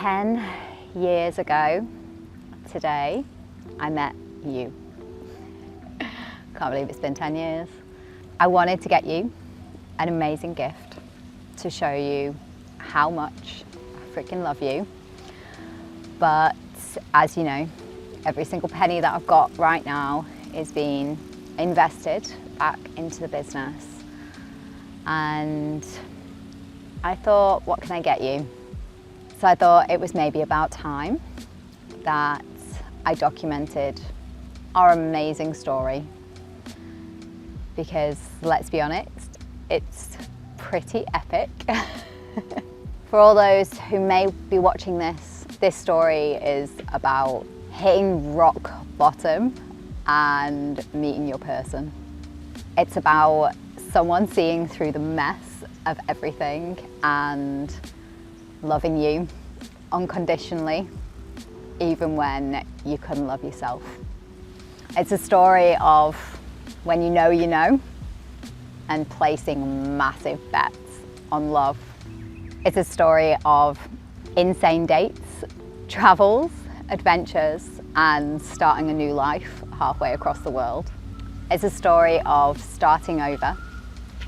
10 years ago today, I met you. Can't believe it's been 10 years. I wanted to get you an amazing gift to show you how much I freaking love you. But as you know, every single penny that I've got right now is being invested back into the business. And I thought, what can I get you? So I thought it was maybe about time that I documented our amazing story, because let's be honest, it's pretty epic. For all those who may be watching this story is about hitting rock bottom and meeting your person. It's about someone seeing through the mess of everything and loving you unconditionally, even when you couldn't love yourself. It's a story of when you know, and placing massive bets on love. It's a story of insane dates, travels, adventures, and starting a new life halfway across the world. It's a story of starting over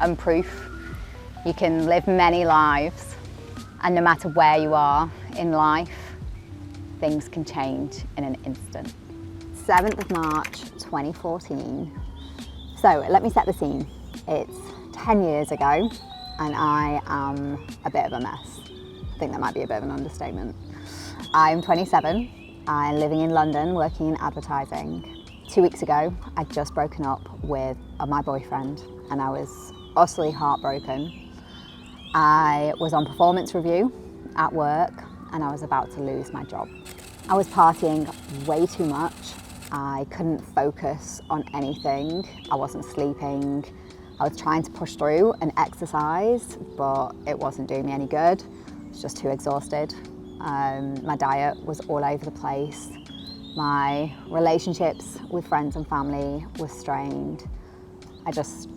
and proof you can live many lives, and no matter where you are in life, things can change in an instant. 7th of March 2014. So let me set the scene. It's 10 years ago and I am a bit of a mess. I think that might be a bit of an understatement. I'm 27, I'm living in London working in advertising. 2 weeks ago, I'd just broken up with my boyfriend and I was utterly heartbroken. I was on performance review at work and I was about to lose my job. I was partying way too much. I couldn't focus on anything. I wasn't sleeping. I was trying to push through and exercise, but it wasn't doing me any good. I was just too exhausted. My diet was all over the place. My relationships with friends and family were strained. I just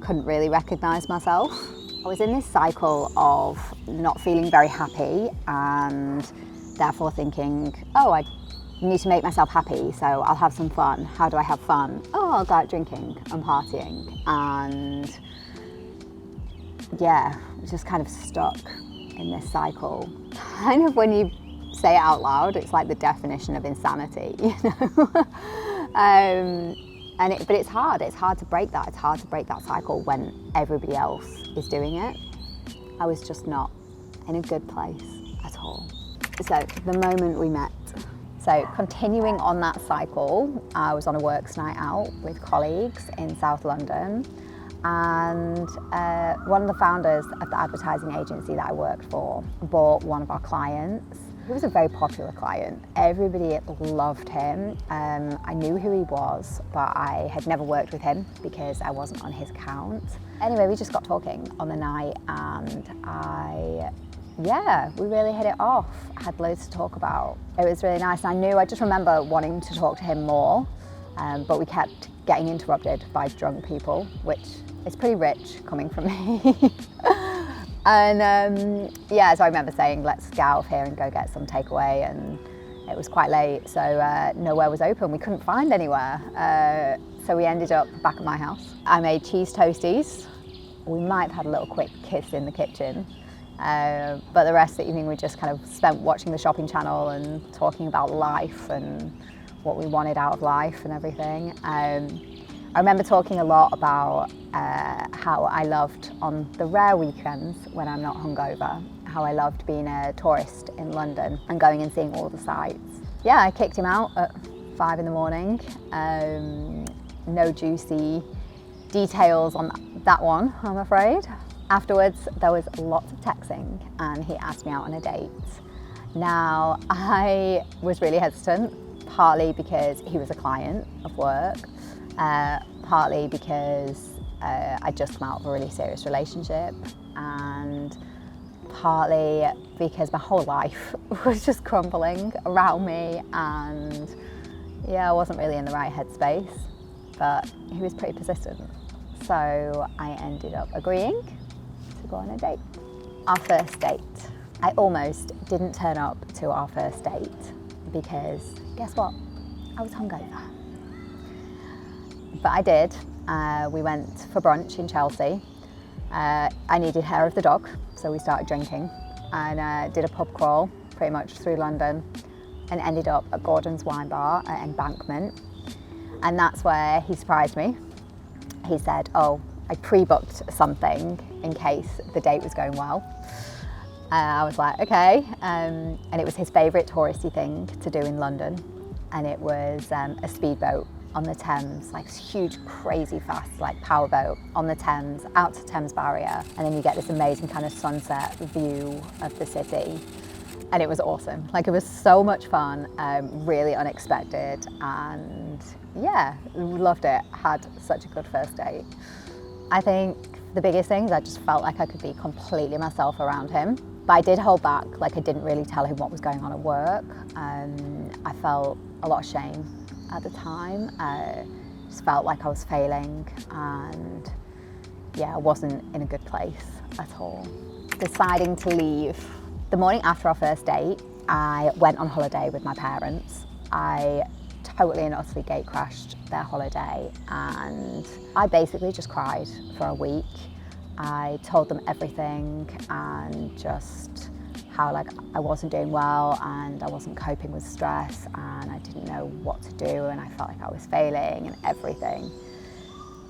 couldn't really recognize myself. I was in this cycle of not feeling very happy and therefore thinking, oh, I need to make myself happy, so I'll have some fun. How do I have fun? Oh, I'll go out drinking and partying. And yeah, just kind of stuck in this cycle. Kind of when you say it out loud, it's like the definition of insanity, you know? But it's hard to break that. It's hard to break that cycle when everybody else is doing it. I was just not in a good place at all. So the moment we met. So continuing on that cycle, I was on a works night out with colleagues in South London, and one of the founders of the advertising agency that I worked for bought one of our clients. He was a very popular client. Everybody loved him. I knew who he was, but I had never worked with him because I wasn't on his account. Anyway, we just got talking on the night and we really hit it off. I had loads to talk about. It was really nice. I just remember wanting to talk to him more, but we kept getting interrupted by drunk people, which is pretty rich coming from me. And so I remember saying, let's get out of here and go get some takeaway, and it was quite late, so nowhere was open. We couldn't find anywhere. So we ended up back at my house. I made cheese toasties. We might have had a little quick kiss in the kitchen. But the rest of the evening we just kind of spent watching the shopping channel and talking about life and what we wanted out of life and everything. I remember talking a lot about how I loved on the rare weekends when I'm not hungover, how I loved being a tourist in London and going and seeing all the sights. Yeah, I kicked him out at 5 in the morning. No juicy details on that one, I'm afraid. Afterwards, there was lots of texting and he asked me out on a date. Now, I was really hesitant, partly because he was a client of work, partly because I'd just come out of a really serious relationship, and partly because my whole life was just crumbling around me and I wasn't really in the right headspace, but he was pretty persistent. So I ended up agreeing to go on a date. Our first date. I almost didn't turn up to our first date because guess what? I was hungover. But I did. We went for brunch in Chelsea. I needed hair of the dog, so we started drinking and did a pub crawl pretty much through London and ended up at Gordon's Wine Bar at Embankment. And that's where he surprised me. He said, oh, I pre-booked something in case the date was going well. I was like, okay. And it was his favourite touristy thing to do in London. And it was a speedboat on the Thames, like huge, crazy fast, like powerboat on the Thames, out to Thames Barrier. And then you get this amazing kind of sunset view of the city. And it was awesome. Like, it was so much fun, really unexpected. And yeah, loved it. Had such a good first date. I think the biggest thing is I just felt like I could be completely myself around him. But I did hold back, like I didn't really tell him what was going on at work. I felt a lot of shame at the time. Just felt like I was failing and yeah, I wasn't in a good place at all. Deciding to leave. The morning after our first date, I went on holiday with my parents. I totally and utterly gate crashed their holiday and I basically just cried for a week. I told them everything and just how like I wasn't doing well and I wasn't coping with stress and I didn't know what to do and I felt like I was failing and everything.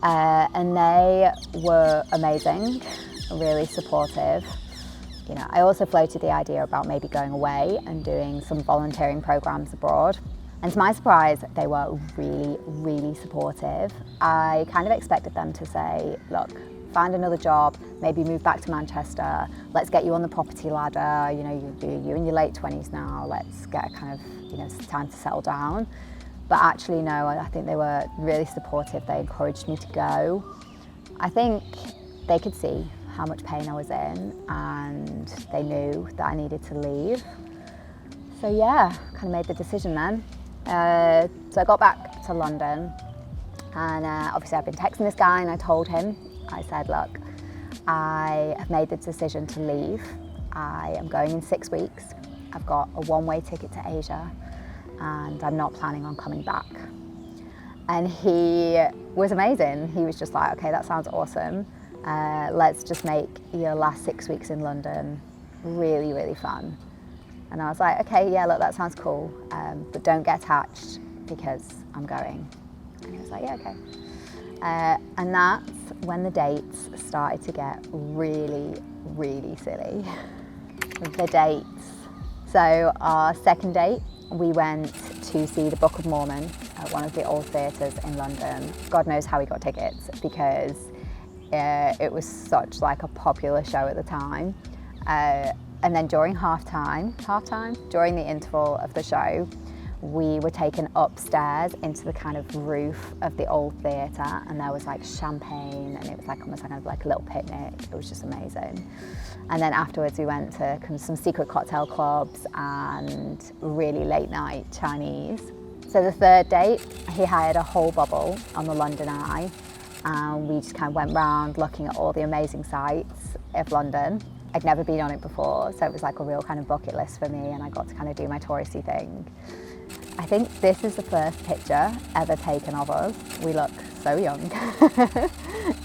And they were amazing, really supportive. You know, I also floated the idea about maybe going away and doing some volunteering programs abroad. And to my surprise, they were really, really supportive. I kind of expected them to say, look, find another job, maybe move back to Manchester, let's get you on the property ladder, you know, you're in your late 20s now, let's get a kind of, you know, time to settle down. But actually, no, I think they were really supportive. They encouraged me to go. I think they could see how much pain I was in and they knew that I needed to leave. So yeah, kind of made the decision then. So I got back to London and obviously I've been texting this guy and I told him, I said, look, I have made the decision to leave. I am going in 6 weeks. I've got a one-way ticket to Asia and I'm not planning on coming back. And he was amazing. He was just like, okay, that sounds awesome. Let's just make your last 6 weeks in London really, really fun. And I was like, okay, yeah, look, that sounds cool, but don't get attached because I'm going. And he was like, yeah, okay. And that's when the dates started to get really, really silly. The dates. So our second date, we went to see the Book of Mormon at one of the old theatres in London. God knows how we got tickets because it was such like a popular show at the time. And then during during the interval of the show, we were taken upstairs into the kind of roof of the old theatre and there was like champagne and it was like almost kind of like a little picnic. It was just amazing. And then afterwards we went to some secret cocktail clubs and really late night Chinese. So the third date, he hired a whole bubble on the London Eye and we just kind of went round looking at all the amazing sights of London. I'd never been on it before, so it was like a real kind of bucket list for me and I got to kind of do my touristy thing. I think this is the first picture ever taken of us. We look so young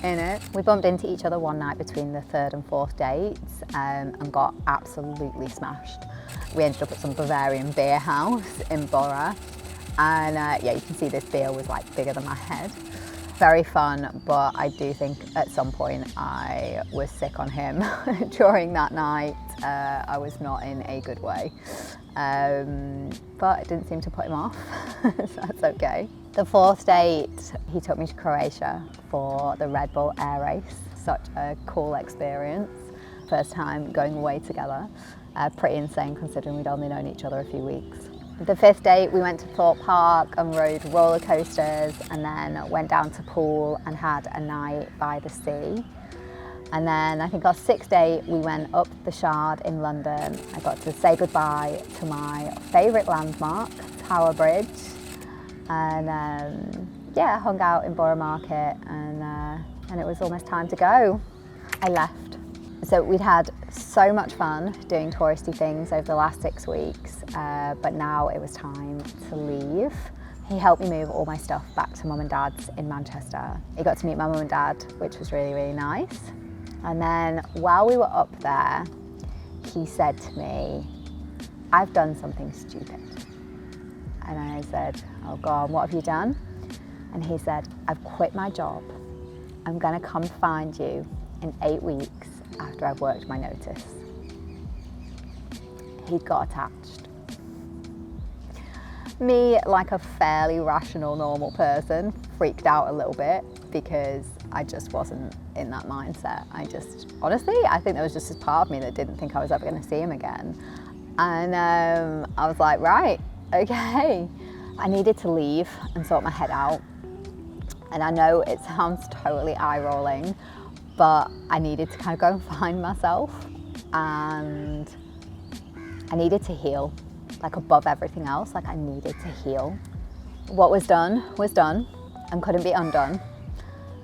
in it. We bumped into each other one night between the third and fourth dates and got absolutely smashed. We ended up at some Bavarian beer house in Borough and yeah, you can see this beer was like bigger than my head. Very fun, but I do think at some point I was sick on him during that night. I was not in a good way, but it didn't seem to put him off, so that's okay. The fourth date, he took me to Croatia for the Red Bull Air Race. Such a cool experience. First time going away together. Pretty insane considering we'd only known each other a few weeks. The fifth date, we went to Thorpe Park and rode roller coasters and then went down to Poole and had a night by the sea. And then I think our sixth date, we went up the Shard in London. I got to say goodbye to my favourite landmark, Tower Bridge. And yeah, hung out in Borough Market and it was almost time to go. I left. So we'd had so much fun doing touristy things over the last 6 weeks, but now it was time to leave. He helped me move all my stuff back to mum and dad's in Manchester. He got to meet my mum and dad, which was really, really nice. And then while we were up there, he said to me, "I've done something stupid." And I said, "Oh God, what have you done?" And he said, "I've quit my job. I'm gonna come find you in 8 weeks after I've worked my notice." He got attached. Me, like a fairly rational, normal person, freaked out a little bit because I just wasn't in that mindset. Honestly, I think there was just this part of me that didn't think I was ever gonna see him again. And I was like, right, okay. I needed to leave and sort my head out. And I know it sounds totally eye-rolling, but I needed to kind of go and find myself, and I needed to heal, like above everything else, like I needed to heal. What was done and couldn't be undone.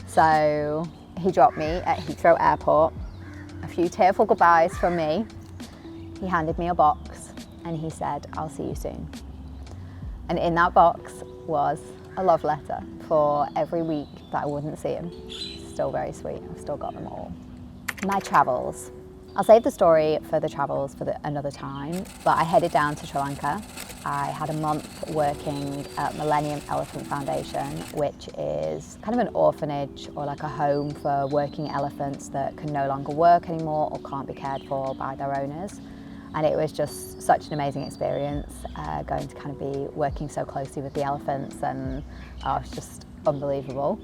So he dropped me at Heathrow Airport, a few tearful goodbyes from me. He handed me a box and he said, "I'll see you soon." And in that box was a love letter for every week that I wouldn't see him. Still very sweet, I've still got them all. My travels. I'll save the story for the travels for another time, but I headed down to Sri Lanka. I had a month working at Millennium Elephant Foundation, which is kind of an orphanage or like a home for working elephants that can no longer work anymore or can't be cared for by their owners. And it was just such an amazing experience, going to kind of be working so closely with the elephants, and it's just unbelievable.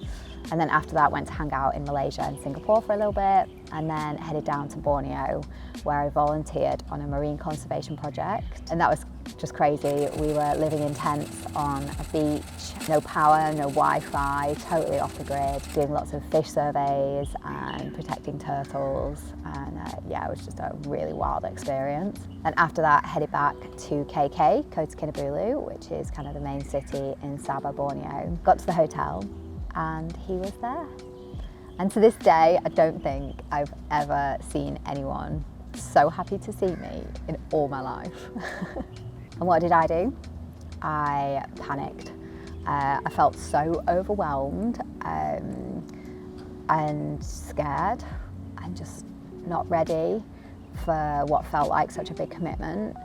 And then after that, went to hang out in Malaysia and Singapore for a little bit, and then headed down to Borneo, where I volunteered on a marine conservation project. And that was just crazy. We were living in tents on a beach, no power, no Wi-Fi, totally off the grid, doing lots of fish surveys and protecting turtles. And yeah, it was just a really wild experience. And after that, headed back to KK, Kota Kinabalu, which is kind of the main city in Sabah, Borneo. Got to the hotel and he was there. And to this day, I don't think I've ever seen anyone so happy to see me in all my life. And what did I do? I panicked. I felt so overwhelmed and scared and just not ready for what felt like such a big commitment.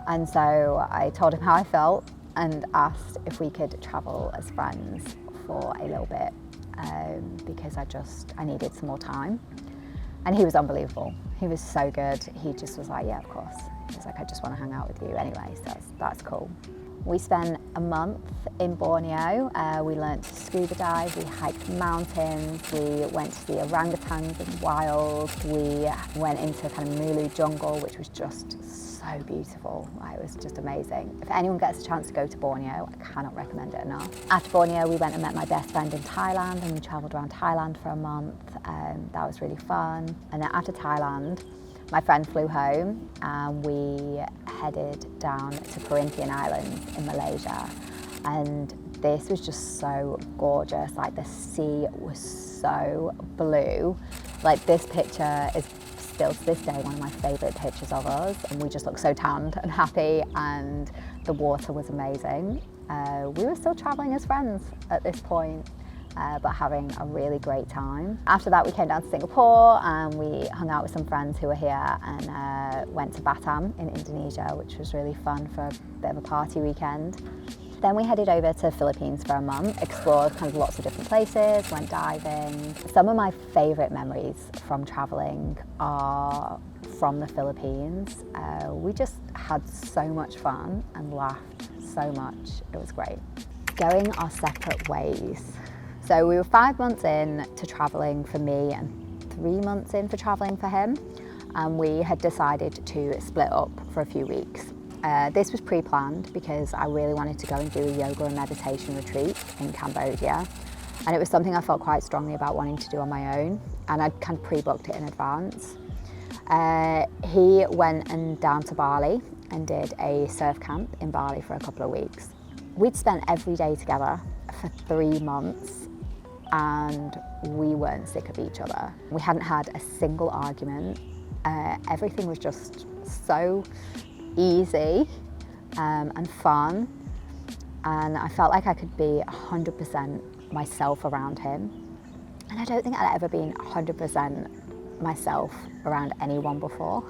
And so I told him how I felt and asked if we could travel as friends for a little bit, because I needed some more time. And he was unbelievable. He was so good. He just was like, yeah, of course. He was like, I just want to hang out with you anyway, so that's cool. We spent a month in Borneo. We learnt to scuba dive, we hiked mountains, we went to the orangutans in the wild, we went into kind of Mulu jungle, which was just so beautiful. It was just amazing. If anyone gets a chance to go to Borneo, I cannot recommend it enough. After Borneo, we went and met my best friend in Thailand, and we travelled around Thailand for a month. That was really fun. And then after Thailand, my friend flew home and we headed down to Perhentian Island in Malaysia. And this was just so gorgeous. Like, the sea was so blue. Like, this picture is still to this day one of my favourite pictures of us. And we just looked so tanned and happy, and the water was amazing. We were still travelling as friends at this point, but having a really great time. After that, we came down to Singapore and we hung out with some friends who were here, and went to Batam in Indonesia, which was really fun for a bit of a party weekend. Then we headed over to Philippines for a month, explored kind of lots of different places, went diving. Some of my favourite memories from travelling are from the Philippines. We just had so much fun and laughed so much. It was great. Going our separate ways. So we were 5 months in to travelling for me and 3 months in for travelling for him. And we had decided to split up for a few weeks. This was pre-planned because I really wanted to go and do a yoga and meditation retreat in Cambodia. And it was something I felt quite strongly about wanting to do on my own. And I'd kind of pre-booked it in advance. He went down to Bali and did a surf camp in Bali for a couple of weeks. We'd spent every day together for 3 months and we weren't sick of each other. We hadn't had a single argument Everything was just so easy and fun, and I felt like I could be 100% myself around him. And I don't think I'd ever been 100% myself around anyone before.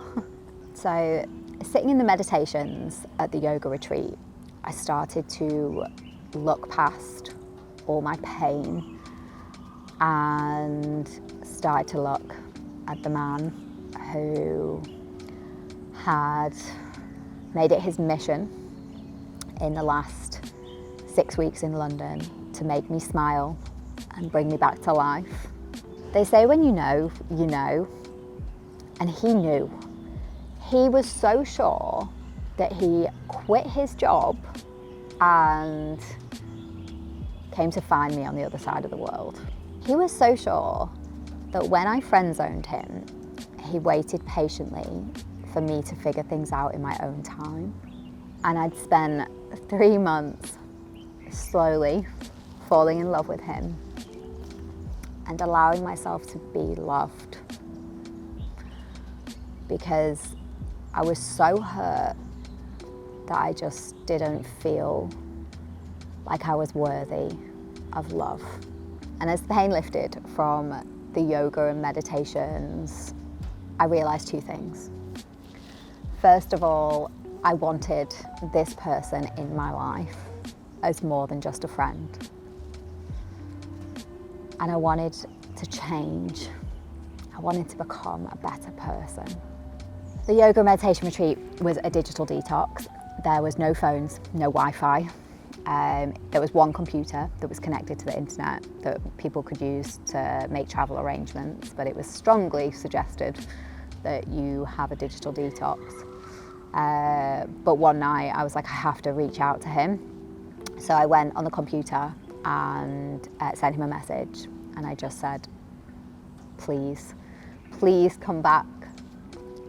So sitting in the meditations at the yoga retreat, I started to look past all my pain and started to look at the man who had made it his mission in the last 6 weeks in London to make me smile and bring me back to life. They say when you know, you know, and he knew. He was so sure that he quit his job and came to find me on the other side of the world. He was so sure that when I friend-zoned him, he waited patiently for me to figure things out in my own time. And I'd spent 3 months slowly falling in love with him and allowing myself to be loved, because I was so hurt that I just didn't feel like I was worthy of love. And as the pain lifted from the yoga and meditations, I realized 2 things. First of all, I wanted this person in my life as more than just a friend. And I wanted to change. I wanted to become a better person. The yoga meditation retreat was a digital detox. There was no phones, no Wi-Fi. There was one computer that was connected to the internet that people could use to make travel arrangements, but it was strongly suggested that you have a digital detox. But one night I was like, I have to reach out to him. So I went on the computer and sent him a message, and I just said, please, please come back.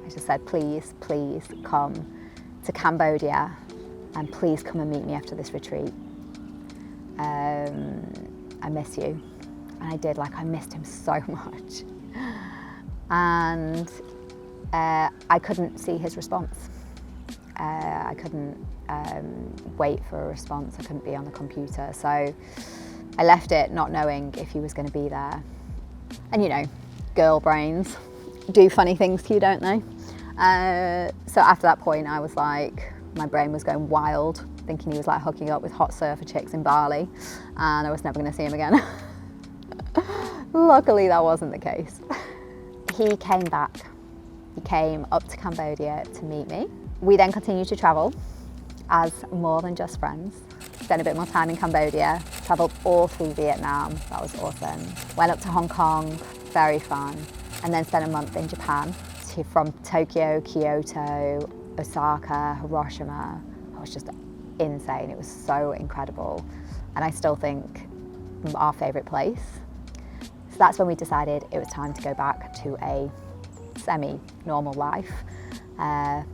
I just said, please, please come to Cambodia, and please come and meet me after this retreat. I miss you. And I did, like, I missed him so much. And I couldn't see his response. I couldn't wait for a response. I couldn't be on the computer. So I left it not knowing if he was going to be there. And you know, girl brains do funny things to you, don't they? So after that point, I was like, my brain was going wild, thinking he was like hooking up with hot surfer chicks in Bali, and I was never going to see him again. Luckily, that wasn't the case. He came back. He came up to Cambodia to meet me. We then continued to travel as more than just friends. Spent a bit more time in Cambodia, travelled all through Vietnam, that was awesome. Went up to Hong Kong, very fun. And then spent a month in Japan, from Tokyo, Kyoto, Osaka, Hiroshima. It was just insane, it was so incredible. And I still think our favourite place. So that's when we decided it was time to go back to a semi-normal life,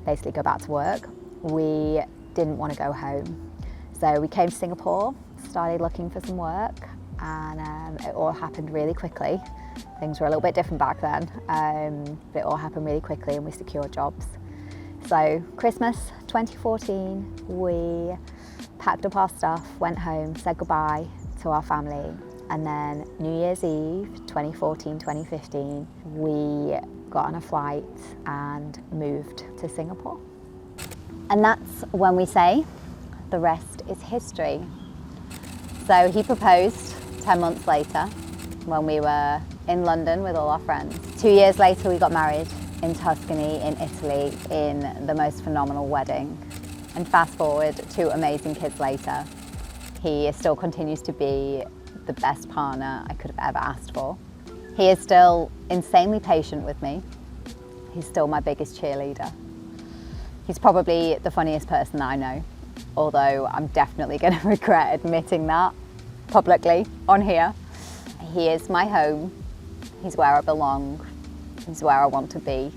basically go back to work. We didn't want to go home. So we came to Singapore, started looking for some work, and it all happened really quickly. Things were a little bit different back then, but it all happened really quickly and we secured jobs. So Christmas 2014, we packed up our stuff, went home, said goodbye to our family, and then New Year's Eve 2014-2015, we got on a flight and moved to Singapore. And that's when we say the rest is history. So he proposed 10 months later when we were in London with all our friends. 2 years later, we got married in Tuscany, in Italy, in the most phenomenal wedding. And fast forward 2 amazing kids later, he still continues to be the best partner I could have ever asked for. He is still insanely patient with me. He's still my biggest cheerleader. He's probably the funniest person that I know, although I'm definitely going to regret admitting that publicly on here. He is my home. He's where I belong. He's where I want to be.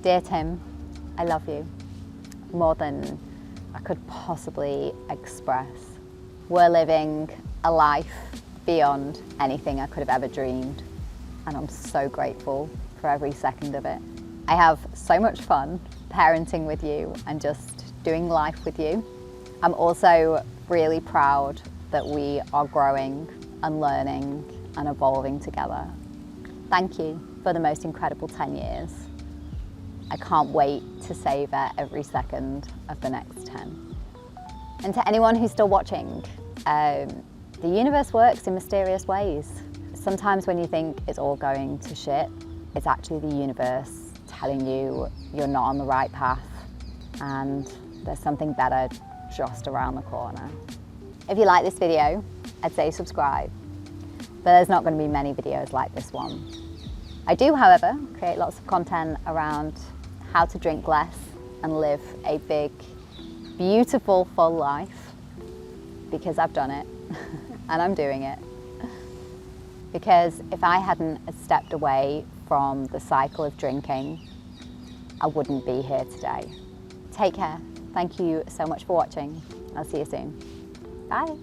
Dear Tim, I love you more than I could possibly express. We're living a life beyond anything I could have ever dreamed, and I'm so grateful for every second of it. I have so much fun parenting with you and just doing life with you. I'm also really proud that we are growing and learning and evolving together. Thank you for the most incredible 10 years. I can't wait to savor every second of the next 10. And to anyone who's still watching, the universe works in mysterious ways. Sometimes when you think it's all going to shit, it's actually the universe telling you you're not on the right path and there's something better just around the corner. If you like this video, I'd say subscribe, but there's not going to be many videos like this one. I do, however, create lots of content around how to drink less and live a big, beautiful, full life, because I've done it and I'm doing it. Because if I hadn't stepped away from the cycle of drinking, I wouldn't be here today. Take care. Thank you so much for watching. I'll see you soon. Bye.